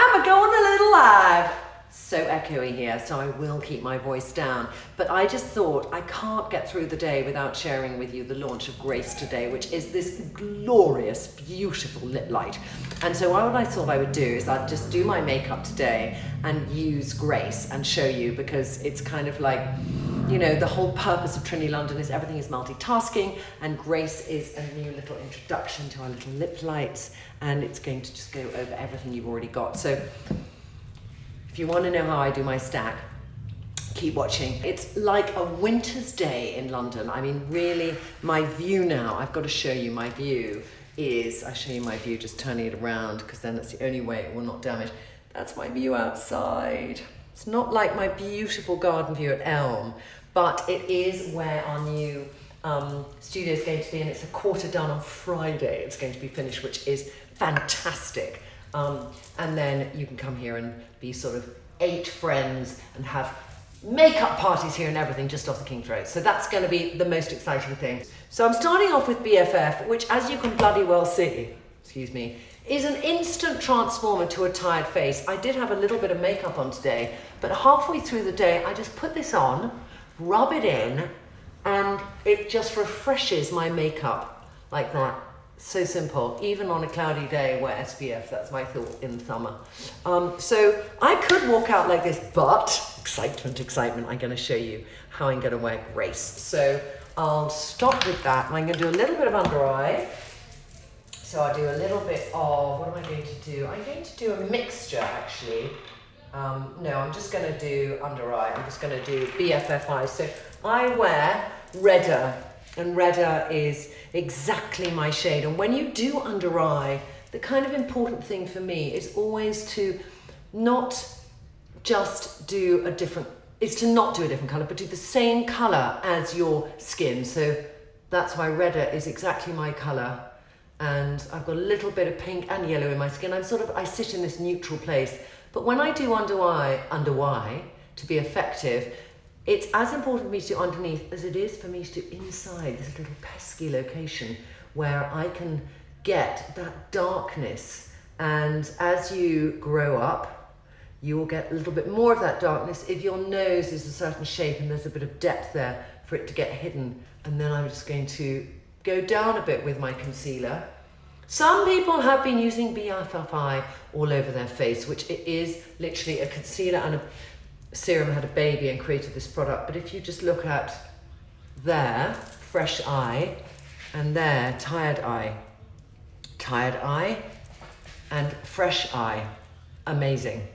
I'm going a little live. So echoey here, so I will keep my voice down. But I just thought I can't get through the day without sharing with you the launch of Grace today, which is this glorious, beautiful lip light. And so what I thought I would do is I'd just do my makeup today and use Grace and show you, because it's kind of like, you know, the whole purpose of Trinny London is everything is multitasking, and Grace is a new little introduction to our little lip lights, and it's going to just go over everything you've already got. So if you want to know how I do my stack, keep watching. It's like a winter's day in London. I mean, really, my view now, I've got to show you my view is, I'll show you my view just turning it around, because then that's the only way it will not damage. That's my view outside. It's not like my beautiful garden view at Elm, but it is where our new studio is going to be, and it's a quarter done on Friday. It's going to be finished, which is fantastic. And then you can come here and be sort of 8 friends and have makeup parties here and everything just off the King's Road. So that's going to be the most exciting thing. So I'm starting off with BFF, which, as you can bloody well see, excuse me, is an instant transformer to a tired face. I did have a little bit of makeup on today, but halfway through the day, I just put this on, rub it in, and it just refreshes my makeup like that. So simple, even on a cloudy day, wear SPF. That's my thought in the summer. So I could walk out like this, but excitement, I'm gonna show you how I'm gonna wear Grace. So I'll stop with that, and I'm gonna do a little bit of under eye. So I'll do a little bit of, what am I going to do? I'm going to do a mixture, actually. No, I'm just gonna do under eye. I'm just gonna do BFF eyes. So I wear Redder, and Redder is exactly my shade. And when you do under eye, the kind of important thing for me is always to not just do a different, is to not do a different color, but do the same color as your skin. So that's why Redder is exactly my color. And I've got a little bit of pink and yellow in my skin. I sit in this neutral place. But when I do under eye, to be effective, it's as important for me to do underneath as it is for me to do inside this little pesky location where I can get that darkness. And as you grow up, you will get a little bit more of that darkness if your nose is a certain shape and there's a bit of depth there for it to get hidden. And then I'm just going to go down a bit with my concealer. Some people have been using BFF eye all over their face, which it is literally a concealer and a serum had a baby and created this product. But if you just look at there, fresh eye, and there, tired eye, and fresh eye, amazing.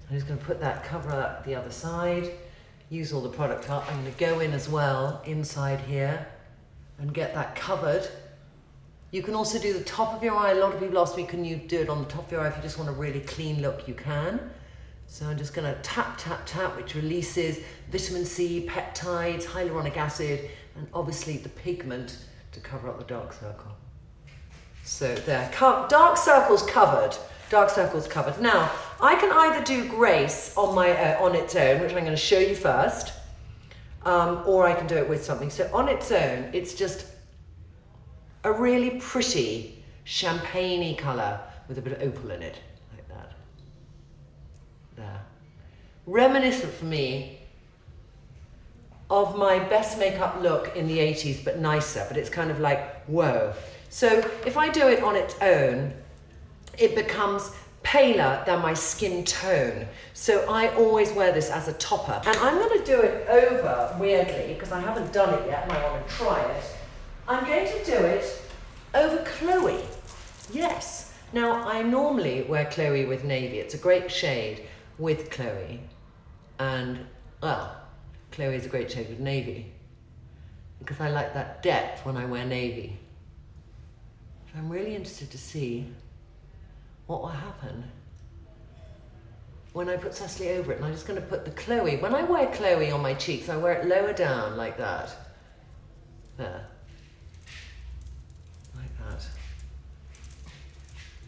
I'm just going to put that, cover up the other side, use all the product up. I'm going to go in as well inside here and get that covered. You can also do the top of your eye. A lot of people ask me, can you do it on the top of your eye? If you just want a really clean look, you can. So I'm just gonna tap, tap, tap, which releases vitamin C, peptides, hyaluronic acid, and obviously the pigment to cover up the dark circle. So there, dark circle's covered. Dark circle's covered. Now, I can either do Grace on its own, which I'm gonna show you first, or I can do it with something. So on its own, it's just a really pretty champagne-y color with a bit of opal in it, like that. There. Reminiscent for me of my best makeup look in the 80s, but nicer, but it's kind of like, whoa. So if I do it on its own, it becomes paler than my skin tone. So I always wear this as a topper. And I'm gonna do it over, weirdly, because I haven't done it yet and I wanna try it. I'm going to do it over Chloe. Yes. Now, I normally wear Chloe with navy. It's a great shade with Chloe. And, well, Chloe is a great shade with navy because I like that depth when I wear navy. So I'm really interested to see what will happen when I put Cicely over it. And I'm just going to put the Chloe. When I wear Chloe on my cheeks, I wear it lower down like that. There.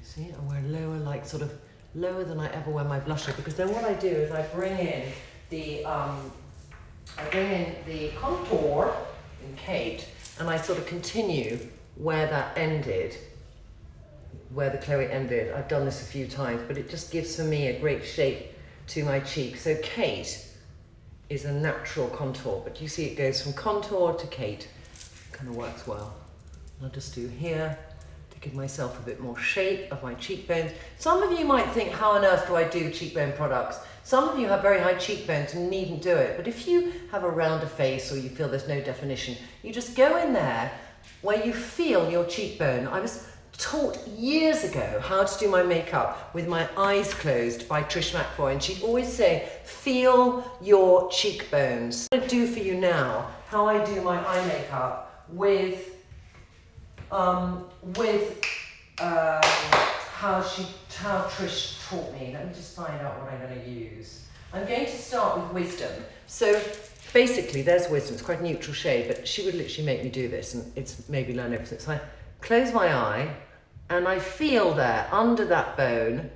See, I wear lower, like sort of lower than I ever wear my blusher, because then what I do is I bring in the contour in Kate, and I sort of continue where that ended where the Chloe ended. I've done this a few times, but it just gives for me a great shape to my cheek. So Kate is a natural contour, but you see it goes from contour to Kate. Kind of works well. I'll just do here to give myself a bit more shape of my cheekbones. Some of you might think, how on earth do I do cheekbone products? Some of you have very high cheekbones and needn't do it, but if you have a rounder face or you feel there's no definition, you just go in there where you feel your cheekbone. I was taught years ago how to do my makeup with my eyes closed by Trish McFoy, and she'd always say, feel your cheekbones. I'm going to do for you now how I do my eye makeup with how Trish taught me. Let me just find out what I'm going to use. I'm going to start with Wisdom. So basically there's Wisdom, it's quite a neutral shade, but she would literally make me do this, and it's made me learn everything. So I close my eye and I feel there under that bone,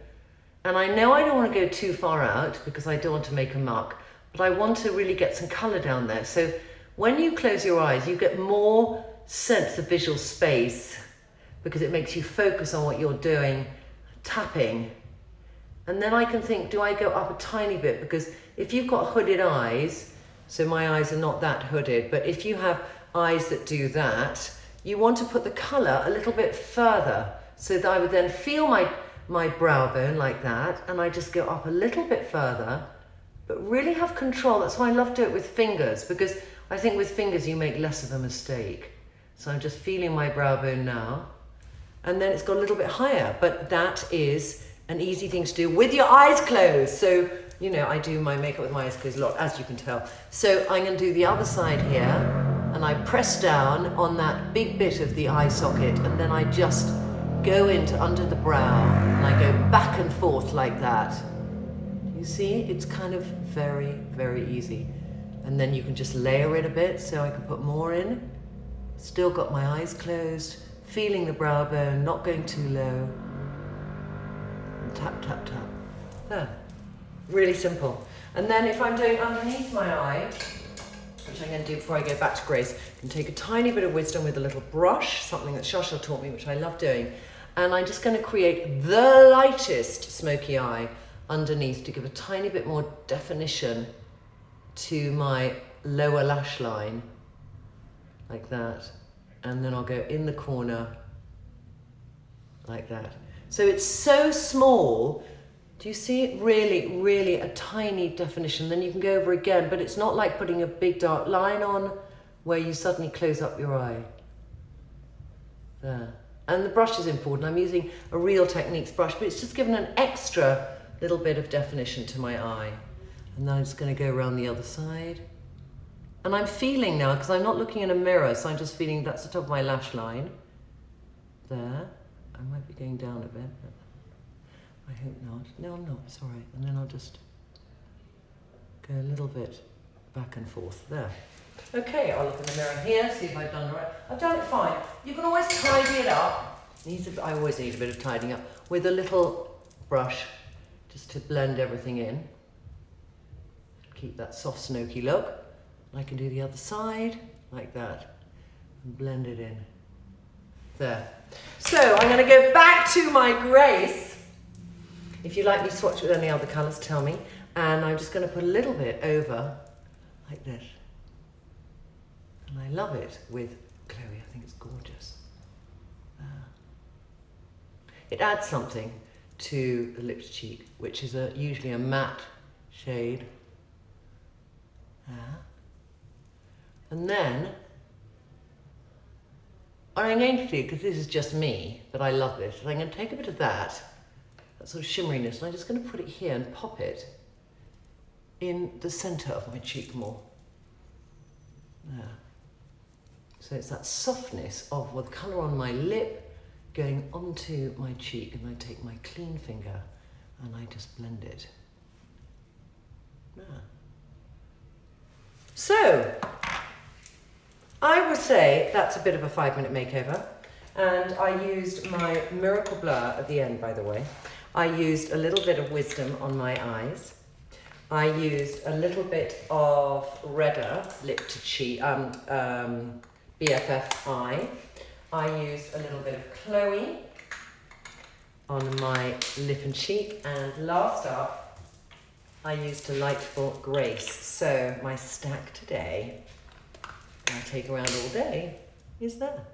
and I know I don't want to go too far out because I don't want to make a muck, but I want to really get some colour down there. So when you close your eyes, you get more sense of visual space because it makes you focus on what you're doing, tapping. And then I can think, do I go up a tiny bit? Because if you've got hooded eyes, so my eyes are not that hooded, but if you have eyes that do that, you want to put the colour a little bit further, so that I would then feel my brow bone like that, and I just go up a little bit further, but really have control. That's why I love to do it with fingers, because I think with fingers you make less of a mistake. So I'm just feeling my brow bone now, and then it's got a little bit higher, but that is an easy thing to do with your eyes closed. So, you know, I do my makeup with my eyes closed a lot, as you can tell. So I'm going to do the other side here, and I press down on that big bit of the eye socket, and then I just go into under the brow, and I go back and forth like that. You see, it's kind of very, very easy. And then you can just layer it a bit, so I can put more in. Still got my eyes closed, feeling the brow bone, not going too low. And tap, tap, tap. There. Really simple. And then if I'm doing underneath my eye, which I'm going to do before I go back to Grace, I can take a tiny bit of Wisdom with a little brush, something that Shasha taught me, which I love doing. And I'm just going to create the lightest smoky eye underneath to give a tiny bit more definition to my lower lash line, like that. And then I'll go in the corner, like that. So it's so small. Do you see it? Really, really a tiny definition. Then you can go over again, but it's not like putting a big dark line on where you suddenly close up your eye. There. And the brush is important. I'm using a Real Techniques brush, but it's just given an extra little bit of definition to my eye. And then I'm just going to go around the other side. And I'm feeling now, because I'm not looking in a mirror, so I'm just feeling that's the top of my lash line. There. I might be going down a bit, but I hope not. No, I'm not. It's all right. And then I'll just go a little bit back and forth. There. Okay, I'll look in the mirror here, see if I've done it right. I've done it fine. You can always tidy it up. I always need a bit of tidying up with a little brush just to blend everything in. Keep that soft, smoky look. I can do the other side like that and blend it in. There. So I'm going to go back to my Grace. If you'd like me to swatch with any other colours, tell me. And I'm just going to put a little bit over like this. And I love it with Chloe. I think it's gorgeous. It adds something to the lips cheek, which is usually a matte shade. And then, what I'm going to do, because this is just me, but I love this, I'm going to take a bit of that sort of shimmeriness, and I'm just going to put it here and pop it in the centre of my cheek more. There. So it's that softness of the colour on my lip going onto my cheek, and I take my clean finger and I just blend it. There. So, I would say that's a bit of a 5-minute makeover, and I used my Miracle Blur at the end, by the way. I used a little bit of Wisdom on my eyes. I used a little bit of Redder lip to cheek, BFF eye. I used a little bit of Chloe on my lip and cheek. And last up, I used Delightful Grace. So my stack today, I'll take around all day, is there.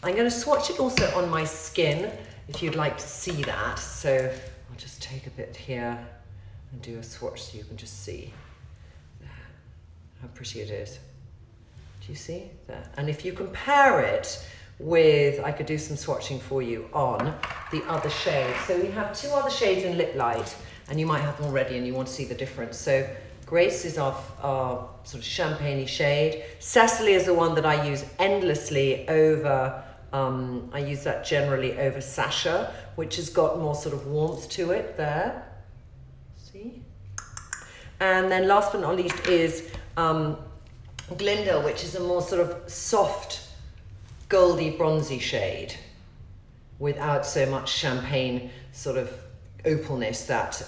I'm going to swatch it also on my skin, if you'd like to see that. So I'll just take a bit here and do a swatch so you can just see how pretty it is. Do you see there? And if you compare it with, I could do some swatching for you on the other shades. So we have 2 other shades in Lip Light, and you might have them already and you want to see the difference. So Grace is our sort of champagne-y shade. Cicely is the one that I use endlessly over, I use that generally over Sasha, which has got more sort of warmth to it there. See? And then last but not least is Glinda, which is a more sort of soft, goldy, bronzy shade without so much champagne sort of opalness that,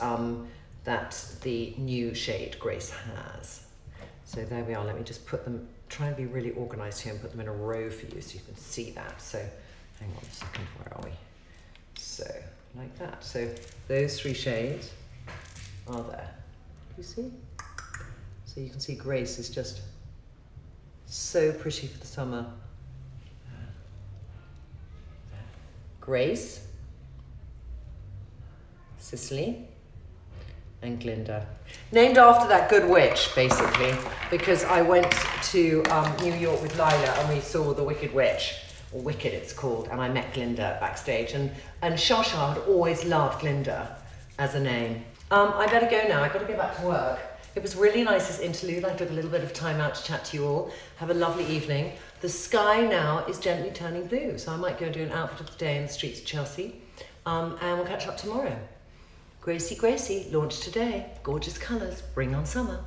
that the new shade Grace has. So there we are. Let me just put them, try and be really organized here and put them in a row for you so you can see that. So hang on a second, where are we? So like that. So those 3 shades are there. You see? So you can see Grace is just so pretty for the summer. Grace, Cicely, and Glinda. Named after that good witch, basically, because I went to New York with Lila and we saw The Wicked Witch, or Wicked it's called, and I met Glinda backstage. And Shasha had always loved Glinda as a name. I better go now. I've got to go back to work. It was really nice this interlude. I took a little bit of time out to chat to you all. Have a lovely evening. The sky now is gently turning blue, so I might go and do an outfit of the day in the streets of Chelsea. And we'll catch up tomorrow. Gracie, Gracie, launched today. Gorgeous colours, bring on summer.